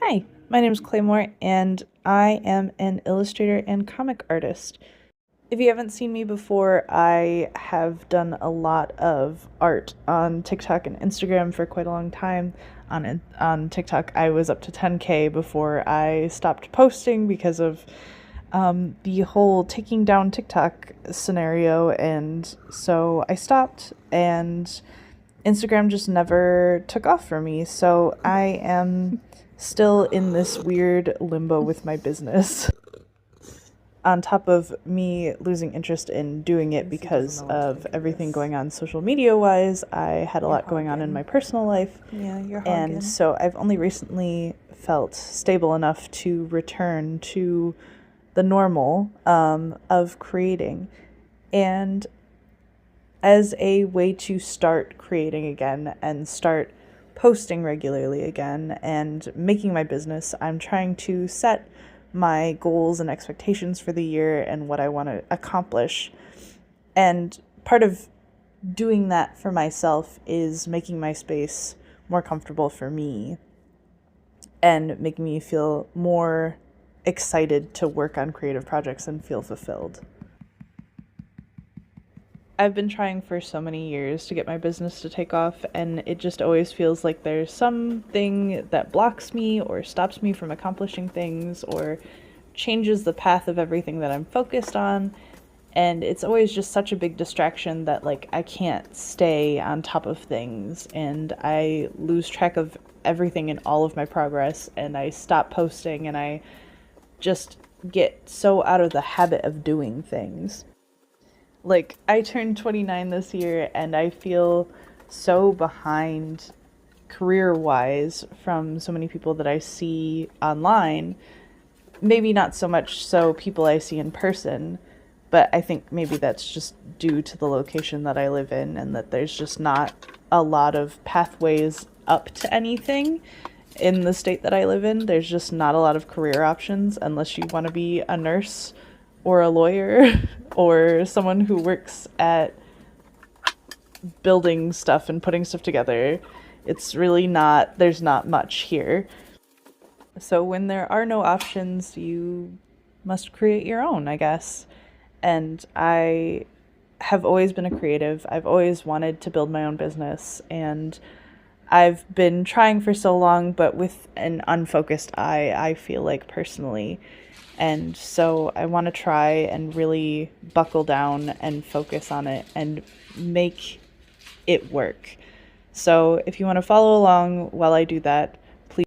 Hi, my name is Claymore, and I am an illustrator and comic artist. If you haven't seen me before, I have done a lot of art on TikTok and Instagram for quite a long time. On TikTok, I was up to 10K before I stopped posting because of the whole taking down TikTok scenario, and so I stopped, and Instagram just never took off for me. So I am still in this weird limbo with my business. On top of me losing interest in doing it because of everything going on social media wise, I had a lot going on in my personal life. Yeah, you're And hogging. so I've only recently felt stable enough to return to the normal of creating. And as a way to start creating again and start posting regularly again and making my business, I'm trying to set my goals and expectations for the year and what I want to accomplish. And part of doing that for myself is making my space more comfortable for me and making me feel more excited to work on creative projects and feel fulfilled. I've been trying for so many years to get my business to take off, and it just always feels like there's something that blocks me or stops me from accomplishing things or changes the path of everything that I'm focused on. And it's always just such a big distraction that like I can't stay on top of things, and I lose track of everything and all of my progress, and I stop posting, and I just get so out of the habit of doing things. Like, I turned 29 this year, and I feel so behind career wise from so many people that I see online. Maybe not so much so people I see in person, but I think maybe that's just due to the location that I live in, and that there's just not a lot of pathways up to anything in the state that I live in. There's just not a lot of career options unless you want to be a nurse or a lawyer or someone who works at building stuff and putting stuff together. It's really not, there's not much here. So when there are no options, you must create your own, I guess. And I have always been a creative. I've always wanted to build my own business, and I've been trying for so long, but with an unfocused eye, I feel like personally. And so I want to try and really buckle down and focus on it and make it work. So if you want to follow along while I do that,